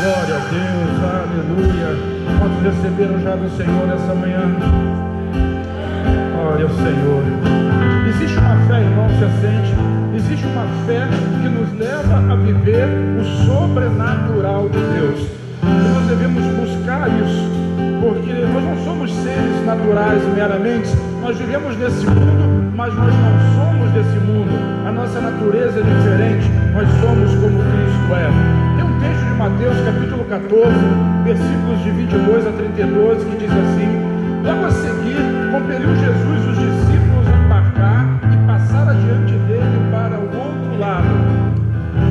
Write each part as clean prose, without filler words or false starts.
Glória a Deus, aleluia. Quantos receberam já do Senhor nessa manhã? Glória ao Senhor. Existe uma fé, irmão, se assente. Existe uma fé que nos leva a viver o sobrenatural de Deus. E nós devemos buscar isso, porque nós não somos seres naturais meramente. Nós vivemos nesse mundo, mas nós não somos desse mundo. A nossa natureza é diferente. Nós somos como Cristo é. Tem um texto de Mateus, capítulo 14, versículos de 22 a 32, que diz assim: logo a seguir, compeliu Jesus os discípulos a embarcar e passar adiante dele para o outro lado.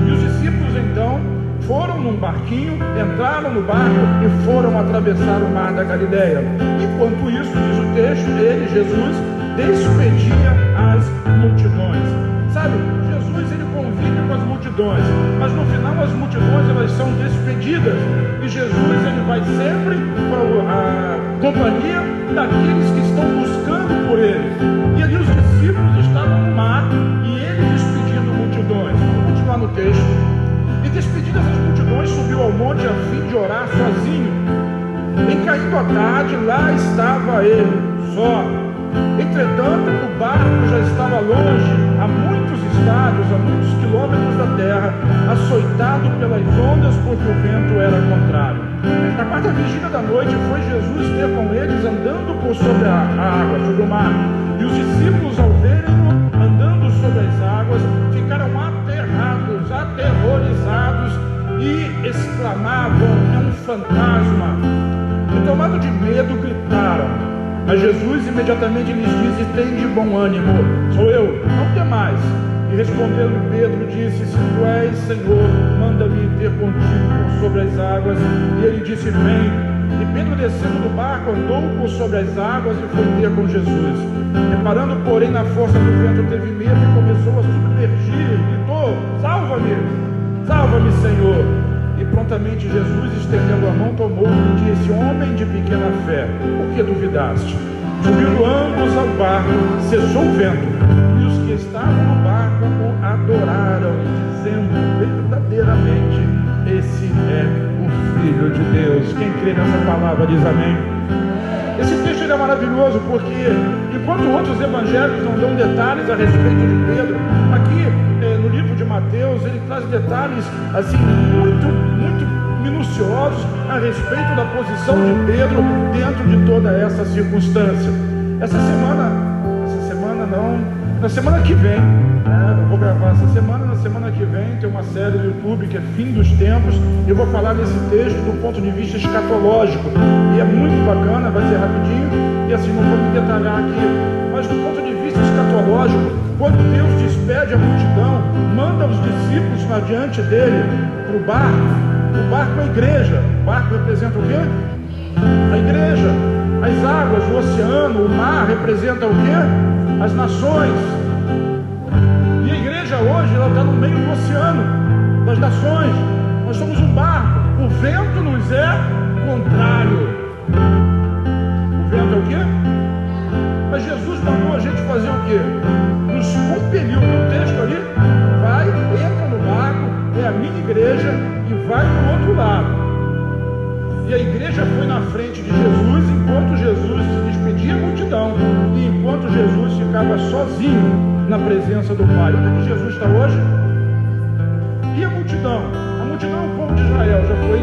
E os discípulos então foram num barquinho, entraram no barco e foram atravessar o mar da Galileia. Enquanto isso, diz o texto, ele, Jesus, despedia as multidões. Sabe, Jesus ele convive com as multidões, mas no final as multidões elas são despedidas. E Jesus ele vai sempre para a companhia daqueles que estão buscando por ele. E ali os discípulos estavam no mar e ele despedindo multidões. Vamos continuar no texto. E despedidas as multidões, subiu ao monte a fim de orar sozinho. Em caindo a tarde, lá estava ele, só. Entretanto, o barco já estava longe, a muitos estádios, a muitos quilômetros da terra, açoitado pelas ondas, porque o vento era contrário. Na quarta vigília da noite, foi Jesus ter com eles andando por sobre a água, sobre o mar. E os discípulos, ao verem-no andando sobre as águas, ficaram aterrados, aterrorizados e exclamavam: é um fantasma. E tomado de medo, gritaram. Mas Jesus imediatamente lhes disse: tende bom ânimo, sou eu, não temais. E respondendo Pedro, disse: se tu és Senhor, manda-me ter contigo por sobre as águas. E ele disse: vem. E Pedro, descendo do barco, andou por sobre as águas e foi ter com Jesus. Reparando, porém, na força do vento, teve medo e começou a submergir. Gritou: salva-me, salva-me, Senhor. E prontamente Jesus, estendendo a mão, tomou e disse: homem de pequena fé, por que duvidaste? Subindo ambos ao barco, cessou o vento, e os que estavam no barco o adoraram, dizendo: verdadeiramente, esse é o Filho de Deus. Quem crê nessa palavra diz amém. Esse texto é maravilhoso, porque enquanto outros evangelhos não dão detalhes a respeito de Pedro, aqui no livro de Mateus ele traz detalhes assim muito minuciosos a respeito da posição de Pedro dentro de toda essa circunstância. Na semana que vem, eu vou gravar essa semana, na semana que vem tem uma série no YouTube que é Fim dos Tempos, e eu vou falar desse texto do ponto de vista escatológico, e é muito bacana, vai ser rapidinho, e assim, não vou me detalhar aqui, mas do ponto de vista escatológico, quando Deus despede a multidão, manda os discípulos adiante dele para o barco é a igreja. O barco representa o quê? A igreja. As águas, o oceano, o mar representa o quê? As nações. E a igreja hoje, ela está no meio do oceano, das nações. Nós somos um barco. O vento nos é contrário. O vento é o quê? Mas Jesus mandou a gente fazer o quê? Nos compeliu. No texto ali, vai, entra no barco, é a minha igreja, e vai para o outro lado. E a igreja foi na frente de Jesus, enquanto Jesus se despedia a multidão, e enquanto Jesus ficava sozinho na presença do Pai. Onde é que Jesus está hoje? E a multidão? A multidão é o povo de Israel, já foi.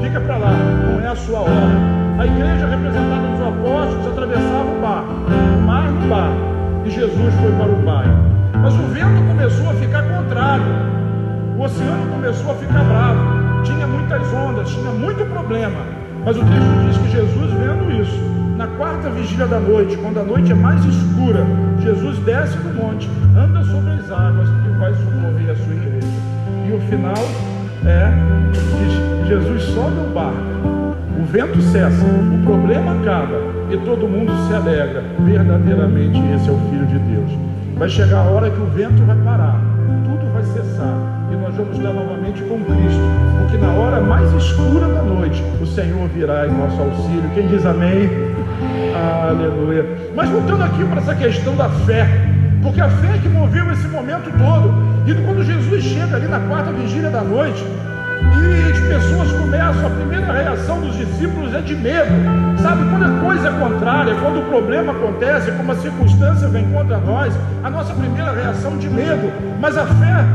Fica para lá, não é a sua hora. A igreja representada nos apóstolos atravessava o mar no barco, e Jesus foi para o Pai. Mas o vento começou a ficar contrário, o oceano começou a ficar bravo. Tinha muitas ondas, tinha muito problema. Mas o texto diz que Jesus, vendo isso, na quarta vigília da noite, quando a noite é mais escura, Jesus desce do monte, anda sobre as águas e vai socorrer a sua igreja. E o final diz: Jesus sobe o barco, o vento cessa, o problema acaba e todo mundo se alegra. Verdadeiramente esse é o Filho de Deus. Vai chegar a hora que o vento vai parar, tudo vai cessar, e nós vamos estar novamente com Cristo, porque na hora mais escura da noite o Senhor virá em nosso auxílio. Quem diz amém? Aleluia. Mas voltando aqui para essa questão da fé, porque a fé é que moveu esse momento todo. E quando Jesus chega ali na quarta vigília da noite, E as pessoas começam, a primeira reação dos discípulos é de medo. Sabe, quando a coisa é contrária, quando o problema acontece, como a circunstância vem contra nós, a nossa primeira reação é de medo. Mas a fé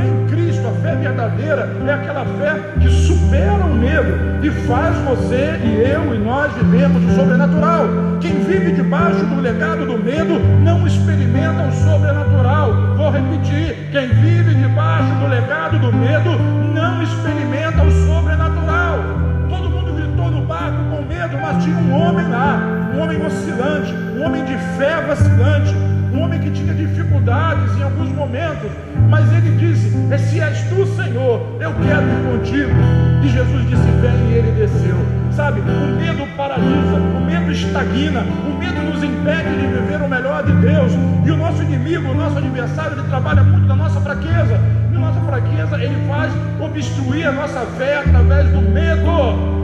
em Cristo, a fé verdadeira, é aquela fé que supera o medo e faz você e eu e nós vivemos o sobrenatural. Quem vive debaixo do legado do medo não experimenta o sobrenatural. Vou repetir: quem vive debaixo do legado do medo não experimenta o sobrenatural. Todo mundo gritou no barco com medo, mas tinha um homem lá, um homem oscilante, um homem de fé vacilante, um homem que tinha dificuldades em alguns momentos, mas ele disse: se és tu, Senhor, eu quero ir contigo. E Jesus disse: vem, e ele desceu. Sabe, o medo paralisa, o medo estagna, o medo nos impede de viver o melhor de Deus. E o nosso inimigo, o nosso adversário, ele trabalha muito na nossa fraqueza. E nossa fraqueza, ele faz obstruir a nossa fé através do medo.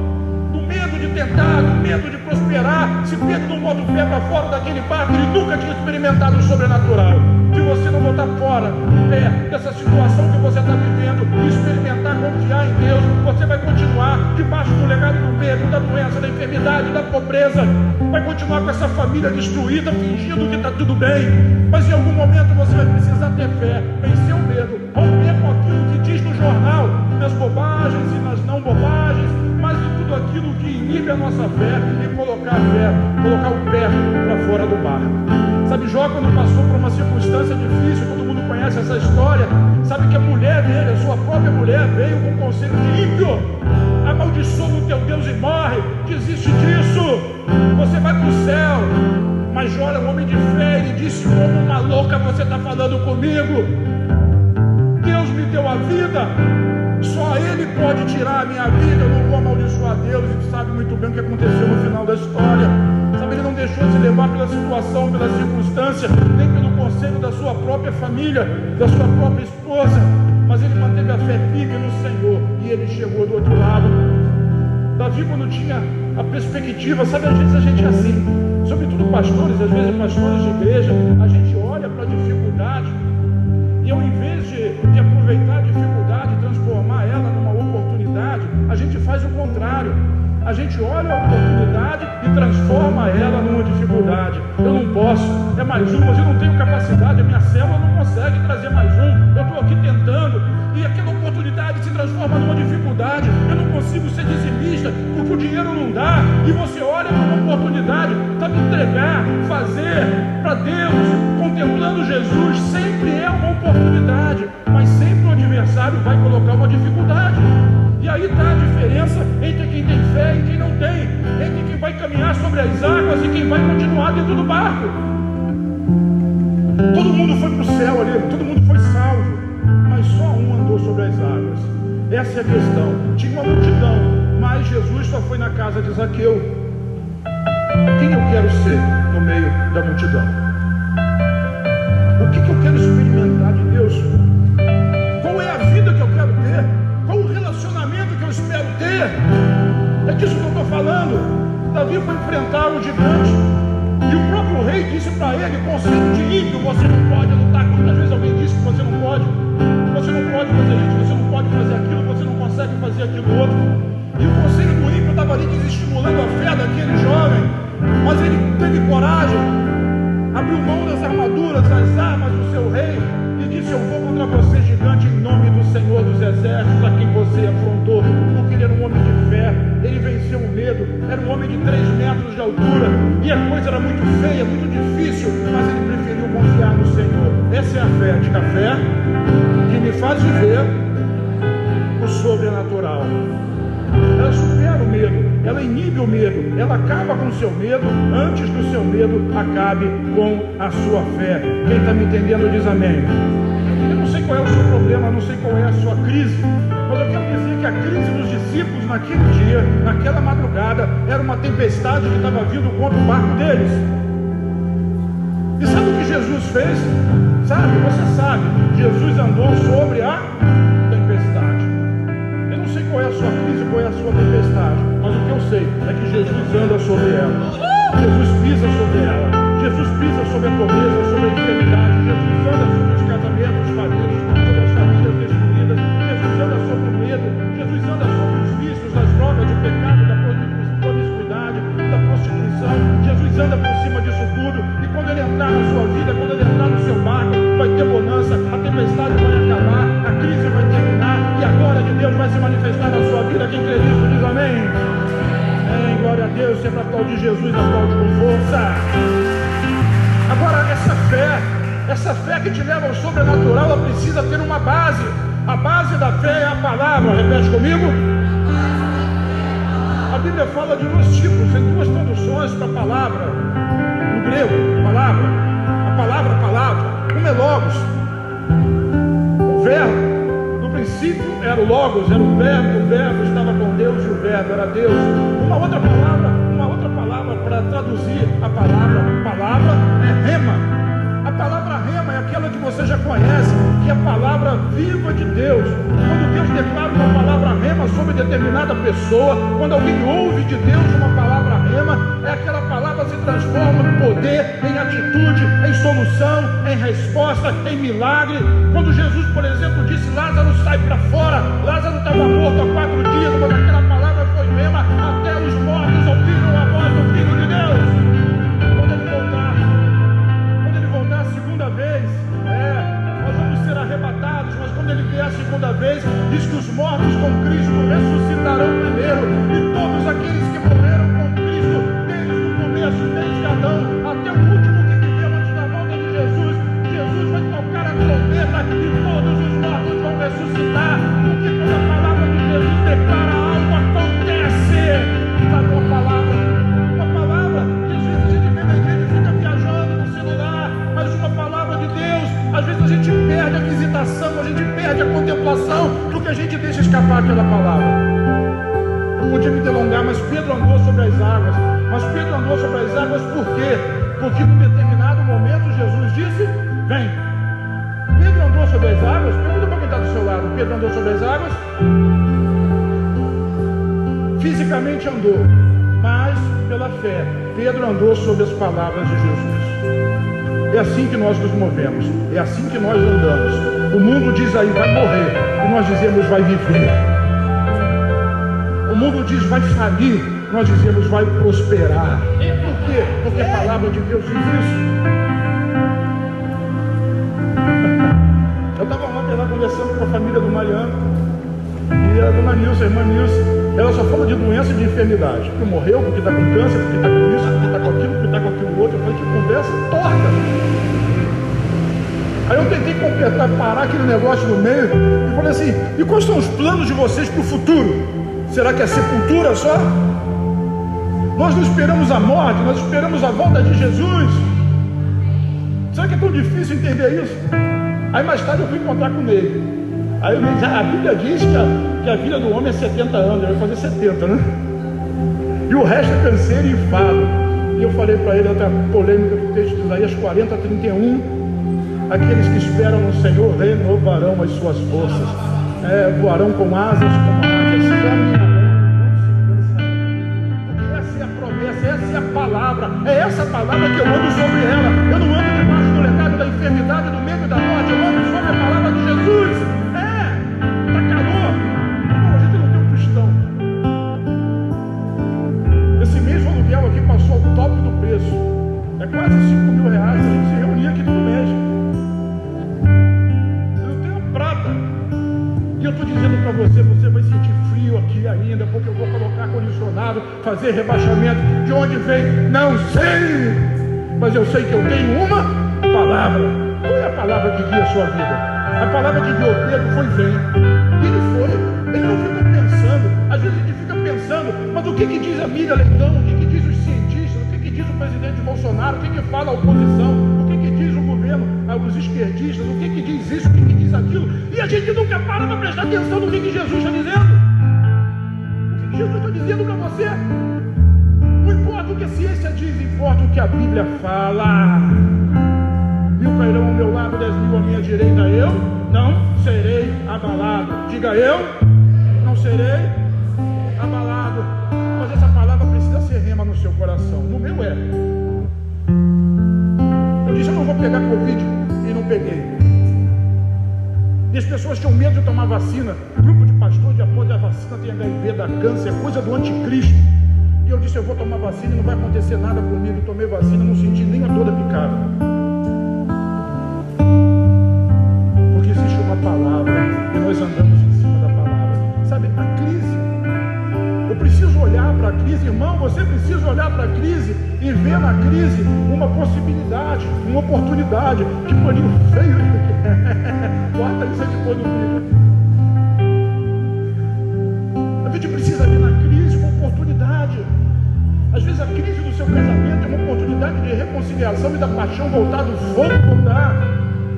Do medo de tentar, do medo de prosperar. Se Pedro não bota o pé para fora daquele barco, ele nunca tinha experimentado o sobrenatural. Se você não botar fora o pé dessa situação que você está vivendo e experimentar confiar em Deus, você vai continuar debaixo do legado do medo, da doença, da enfermidade, da pobreza. Vai continuar com essa família destruída, fingindo que está tudo bem. Mas em algum momento você vai precisar ter fé, vencer o medo, romper com aquilo que diz no jornal, nas bobagens e nas não bobagens, mas de tudo aquilo que inibe a nossa fé, e colocar o pé para fora do barco. Sabe, Jó, quando passou por uma circunstância difícil, todo mundo conhece essa história, sabe que a mulher dele, a sua própria mulher, veio com um conselho de ímpio: amaldiçoa o teu Deus e morre, desiste disso, você vai para o céu. Mas Jó era um homem de fé, ele disse: como uma louca você está falando comigo? Deus me deu a vida, só Ele pode tirar a minha vida, eu não vou amaldiçoar Deus. E tu sabe muito bem o que aconteceu no final da história. Sabe, ele não deixou se levar pela situação, pela circunstância, nem pelo conselho da sua própria família, da sua própria esposa, mas ele manteve a fé firme no Senhor, e ele chegou do outro lado. Davi, quando tinha a perspectiva, sabe, às vezes a gente é assim, sobretudo pastores, às vezes pastores de igreja, a gente olha para a dificuldade, e ao invés de aproveitar a dificuldade e transformar ela numa oportunidade, a gente faz o contrário. A gente olha a oportunidade e transforma ela numa dificuldade. Eu não posso, é mais um, mas eu não tenho capacidade, a minha célula não consegue trazer mais um. Eu estou aqui tentando, e aquela oportunidade se transforma numa dificuldade. Eu não consigo ser dizimista, porque o dinheiro não dá. E você olha para uma oportunidade, sabe, entregar, fazer para Deus, contemplando Jesus, sempre é uma oportunidade, mas sempre o adversário vai colocar uma dificuldade. E aí está a diferença entre quem tem fé e quem não tem, entre quem vai caminhar sobre as águas e quem vai continuar dentro do barco. Todo mundo foi para o céu ali, todo mundo foi salvo, mas só um andou sobre as águas. Essa é a questão. Tinha uma multidão, mas Jesus só foi na casa de Zaqueu. Quem eu quero ser no meio da multidão? O que eu quero experimentar de Deus? Qual é a vida que eu quero ter? Qual o relacionamento que eu espero ter? É disso que eu estou falando. Davi foi enfrentar o gigante, e o próprio rei disse para ele: conselho de ímpio, você não pode lutar. Quantas vezes alguém disse que você não pode? Você não pode fazer isso, você não pode fazer aquilo, você não consegue fazer aquilo outro. E o conselho do ímpio estava ali desestimulando a fé daquele jovem, mas ele teve coragem, abriu mão das armaduras, das armas do seu rei, e disse: eu vou contra você, gigante, em nome do Senhor dos Exércitos, a quem você afrontou. Porque ele era um homem de fé, ele venceu o medo, era um homem de 3 metros de altura, e a coisa era muito feia, muito difícil, mas ele preferiu confiar no Senhor. Essa é a fé, diga: a fé que me faz viver o sobrenatural. Ela supera o medo, ela inibe o medo, ela acaba com o seu medo antes que o seu medo acabe com a sua fé. Quem está me entendendo diz amém. Eu não sei qual é o seu problema, não sei qual é a sua crise, mas eu quero dizer que a crise dos discípulos naquele dia, naquela madrugada, era uma tempestade que estava vindo contra o barco deles. E sabe o que Jesus fez? Sabe, você sabe, Jesus andou sobre a tempestade. Eu não sei qual é a sua crise, qual é a sua tempestade, mas o que eu sei é que Jesus anda sobre ela. Jesus pisa sobre ela. Jesus pisa sobre a pobreza, sobre a enfermidade. Jesus anda sobre os casamentos falidos, sobre as famílias destruídas. Jesus anda sobre o medo. Jesus de Deus vai se manifestar na sua vida. Quem crê nisso diz amém. Amém, glória a Deus. Sempre aplaudir Jesus, aplaude com força. Agora, essa fé que te leva ao sobrenatural, ela precisa ter uma base. A base da fé é a palavra. Repete comigo. A Bíblia fala de dois tipos, tem duas traduções para a palavra. No grego, palavra. A palavra. Uma é logos. O verbo, no princípio era o logos, era o verbo estava com Deus e o verbo era Deus. Uma outra palavra para traduzir a palavra é rema. A palavra rema é aquela que você já conhece, que é a palavra viva de Deus. Quando Deus declara uma palavra rema sobre determinada pessoa, quando alguém ouve de Deus uma palavra rema, é aquela palavra que se transforma em poder, em atitude, em solução, em resposta, em milagre. Quando Jesus, por exemplo, disse: Lázaro, sai para fora. Lázaro estava morto há 4 dias, mas aquela palavra foi rema. Até os mortos ouviram a voz do Filho de Deus. A segunda vez, nós vamos ser arrebatados, mas quando ele vier a segunda vez, diz que os mortos com Cristo ressuscitarão primeiro, e todos aqueles que morreram com Cristo, desde o começo, desde Adão até o último que viveu antes da volta de Jesus, Jesus vai tocar a trombeta e todos os mortos vão ressuscitar, porque quando a palavra de Jesus declara algo, acontece. Sabe uma palavra que às vezes a gente vê na igreja e fica viajando no celular, mas uma palavra de Deus, às vezes a gente perde a visitação, a gente perde a contemplação, porque a gente deixa escapar aquela palavra. Eu podia me delongar, mas Pedro andou sobre as águas. Mas Pedro andou sobre as águas por quê? Porque num determinado momento Jesus disse: vem. Pedro andou sobre as águas. Pergunta para quem está do seu lado: Pedro andou sobre as águas? Fisicamente andou, mas pela fé. Pedro andou sobre as palavras de Jesus. É assim que nós nos movemos, é assim que nós andamos. O mundo diz aí: vai morrer, e nós dizemos: vai viver. O mundo diz: vai falir, nós dizemos: vai prosperar. E por quê? Porque a palavra de Deus diz isso. Eu estava ontem lá conversando com a família do Mariano, e a dona Nilce, a irmã Nilce, ela só fala de doença e de enfermidade. Porque morreu, porque está com câncer, porque está com isso, porque está com aquilo, porque está com aquilo outro. Eu falei: que conversa torta. Aí eu tentei completar, parar aquele negócio no meio e falei assim: e quais são os planos de vocês para o futuro? Será que é sepultura só? Nós não esperamos a morte, nós esperamos a volta de Jesus. Será que é tão difícil entender isso? Aí mais tarde eu fui encontrar com ele. Aí eu disse: a Bíblia diz que a vida do homem é 70 anos, ele vai fazer 70, né? E o resto é canseiro e enfado. E eu falei para ele outra polêmica do texto de Isaías 40:31: aqueles que esperam no Senhor renovarão as suas forças, voarão com asas como águias, caminharão, não se cansarão. Porque essa é a promessa, essa é a palavra, é essa palavra que eu ando sobre ela. Eu não ando debaixo do legado da enfermidade, do medo e da morte, eu ando sobre a palavra de Jesus. Tá calor, não, a gente não tem um cristão. Esse mês o aluguel aqui passou ao top do preço, é quase R$5.000, a gente se reunia aqui todo mês. E eu estou dizendo para você, você vai sentir frio aqui ainda, porque eu vou colocar ar-condicionado, fazer rebaixamento. De onde vem? Não sei, mas eu sei que eu tenho uma palavra. Qual é a palavra que guia a sua vida? A palavra que guiou Pedro foi: vem. E ele foi, ele não ficou pensando. Às vezes a gente fica pensando: mas o que diz a Miriam Leitão? O que diz os cientistas? O que diz o presidente Bolsonaro? O que fala a oposição? O que diz o governo, os esquerdistas? O que diz isso? O que diz aquilo? E a gente nunca para prestar atenção no que Jesus está dizendo. O que Jesus está dizendo para você? Não importa o que a ciência diz, importa o que a Bíblia fala. 1000 cairão ao meu lado, 10.000 à minha direita, eu não serei abalado. Diga: eu não serei abalado. Mas essa palavra precisa ser rema no seu coração. No meu é. Eu disse: eu não vou pegar Covid, e não peguei. E as pessoas tinham medo de tomar vacina. Grupo de pastor de apoio da vacina tem HIV, da câncer, é coisa do anticristo. E eu disse: eu vou tomar vacina e não vai acontecer nada comigo. Tomei vacina, não senti nem a dor da picada. Porque existe uma palavra e nós andamos em cima da palavra. crise, irmão, você precisa olhar para a crise e ver na crise uma possibilidade, uma oportunidade. Que paninho feio isso aqui. Corta isso aqui quando fica. A gente precisa ver na crise uma oportunidade. Às vezes a crise do seu casamento é uma oportunidade de reconciliação e da paixão voltar, do fogo voltar.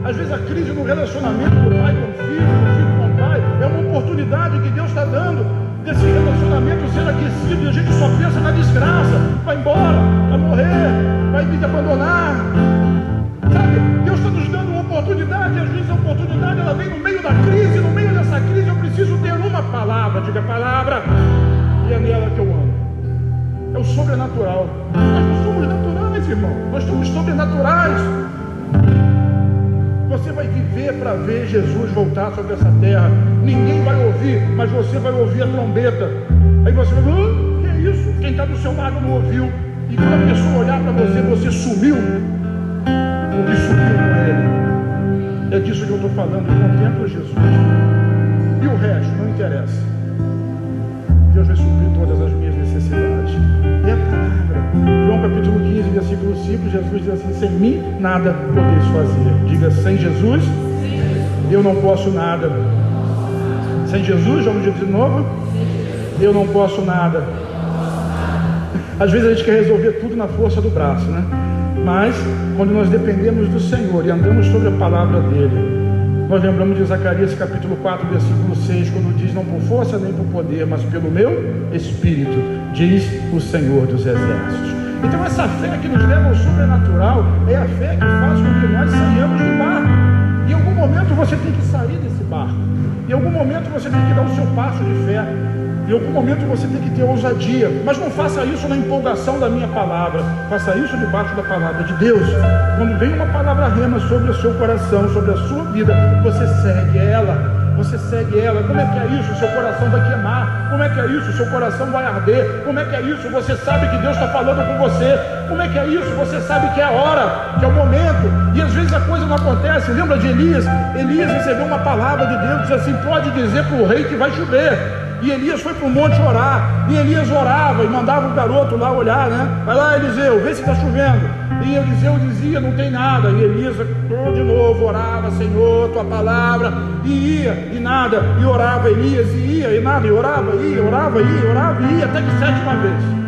Às vezes a crise no relacionamento do pai com o filho, do filho com o pai, é uma oportunidade que Deus está dando desse relacionamento ser aquecido, e a gente só pensa na desgraça, vai embora, vai morrer, vai me abandonar. Sabe, Deus está nos dando uma oportunidade, e às vezes a oportunidade ela vem no meio da crise. No meio dessa crise eu preciso ter uma palavra, diga palavra, e é nela que eu amo. É o sobrenatural. Nós não somos naturais, irmão, nós somos sobrenaturais. Você vai viver para ver Jesus voltar sobre essa terra. Ninguém vai ouvir, mas você vai ouvir a trombeta. Aí você vai falar, que é isso? Quem está do seu lado não ouviu. E quando a pessoa olhar para você, você sumiu. Porque sumiu com ele. É disso que eu estou falando. Eu contemplo Jesus. E o resto não interessa. Deus vai suprir todas as minhas necessidades. É a palavra. João capítulo 15, versículo 5, Jesus diz assim: sem mim nada podeis fazer. Diga, sem Jesus eu não posso nada. Sem Jesus, vamos dizer de novo, eu não posso nada. Às vezes a gente quer resolver tudo na força do braço, né? Mas quando nós dependemos do Senhor e andamos sobre a palavra dele, nós lembramos de Zacarias capítulo 4, versículo 6, quando diz: não por força nem por poder, mas pelo meu Espírito, diz o Senhor dos Exércitos. Então essa fé que nos leva ao sobrenatural é a fé que faz com que nós saiamos do barco. Em algum momento você tem que sair desse barco. Em algum momento você tem que dar o seu passo de fé. Em algum momento você tem que ter ousadia. Mas não faça isso na empolgação da minha palavra. Faça isso debaixo da palavra de Deus. Quando vem uma palavra rema sobre o seu coração, sobre a sua vida, você segue ela. Você segue ela. Como é que é isso? O seu coração vai queimar. Como é que é isso? O seu coração vai arder. Como é que é isso? Você sabe que Deus está falando com você. Como é que é isso? Você sabe que é a hora, que é o momento. E às vezes a coisa não acontece. Lembra de Elias? Elias recebeu uma palavra de Deus, disse assim: pode dizer para o rei que vai chover. E Elias foi para o monte orar. E Elias orava e mandava o garoto lá olhar, né? Vai lá, Eliseu, vê se está chovendo. E Eliseu dizia: não tem nada. E Elias de novo orava: Senhor, tua palavra. E ia, e nada. E orava Elias, e ia, e nada. E orava, ia, orava, ia, orava, e ia, até que 7ª vez.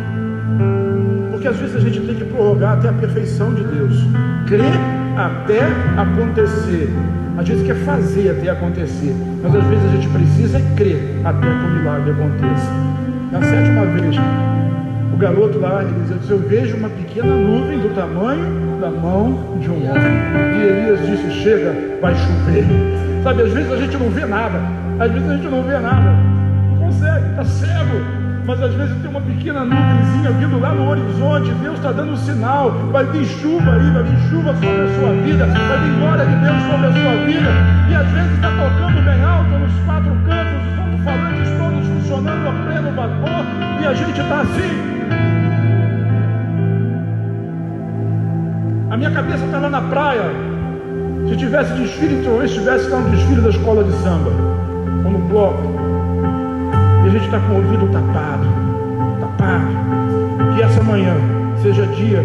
Porque às vezes a gente tem que prorrogar até a perfeição de Deus. Crer até acontecer. A gente quer fazer até acontecer, mas às vezes a gente precisa crer até que o milagre aconteça. Na 7ª vez, o garoto lá, Eliseu disse: eu vejo uma pequena nuvem do tamanho da mão de um homem. E Elias disse: chega, vai chover. Sabe, às vezes a gente não vê nada. Às vezes a gente não vê nada. Não consegue, está cego. Mas às vezes tem uma pequena nuvenzinha vindo lá no horizonte. Deus está dando um sinal. Vai vir chuva aí, vai vir chuva sobre a sua vida. Vai vir glória de Deus sobre a sua vida. E às vezes está tocando bem alto nos 4 cantos, os alto-falantes todos funcionando a pleno vapor. E a gente está assim. A minha cabeça está lá na praia. Se tivesse desfile, então eu estivesse lá no desfile da escola de samba, ou no bloco. E a gente está com o ouvido tapado. Que essa manhã seja dia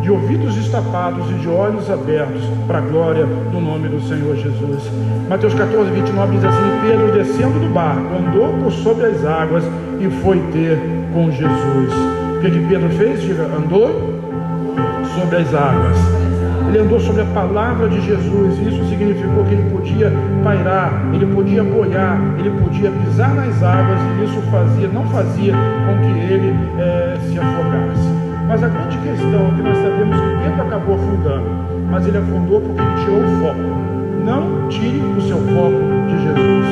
de ouvidos destapados e de olhos abertos para a glória do nome do Senhor Jesus. Mateus 14, 29 diz assim: Pedro, descendo do barco, andou por sobre as águas e foi ter com Jesus. O que Pedro fez? Diga, andou sobre as águas. Ele andou sobre a palavra de Jesus. E isso significou que ele podia pairar, ele podia boiar, ele podia pisar nas águas, e isso não fazia com que ele se afogasse. Mas a grande questão é que nós sabemos que Pedro acabou afundando, mas ele afundou porque ele tirou o foco. Não tire o seu foco de Jesus.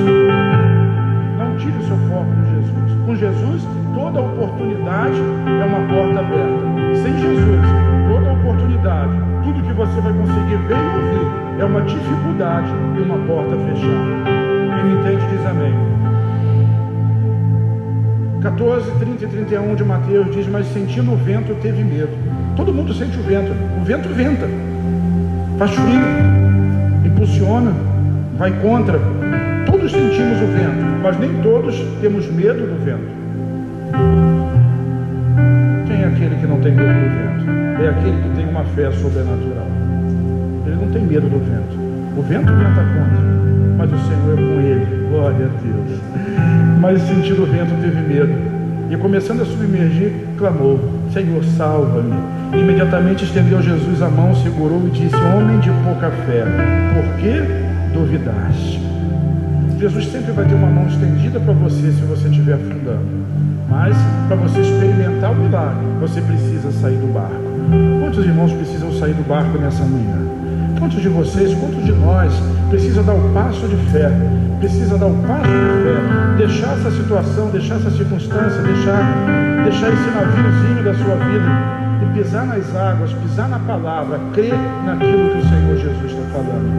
Não tire o seu foco de Jesus. Com Jesus, toda oportunidade é uma porta aberta. Sem Jesus, toda oportunidade, tudo que você vai conseguir ver e ouvir é uma dificuldade e uma porta fechada. Quem me entende diz amém. 14, 30 e 31 de Mateus diz: mas sentindo o vento teve medo. Todo mundo sente o vento venta, faz frio, impulsiona, vai contra. Todos sentimos o vento, mas nem todos temos medo do vento. aquele que não tem medo do vento, é aquele que tem uma fé sobrenatural. Ele não tem medo do vento. O vento venta contra, mas o Senhor é com ele. Glória a Deus. Mas sentindo o vento, teve medo. E começando a submergir, clamou: Senhor, salva-me. Imediatamente estendeu Jesus a mão, segurou e disse: homem de pouca fé, por que duvidaste? Jesus sempre vai ter uma mão estendida para você se você estiver afundando. Mas para você experimentar o milagre, você precisa sair do barco. Quantos irmãos precisam sair do barco nessa manhã? Quantos de vocês, quantos de nós precisa dar o passo de fé? Precisa dar o passo de fé, deixar essa situação, deixar essa circunstância, deixar esse naviozinho da sua vida e pisar nas águas, pisar na palavra, crer naquilo que o Senhor Jesus está falando.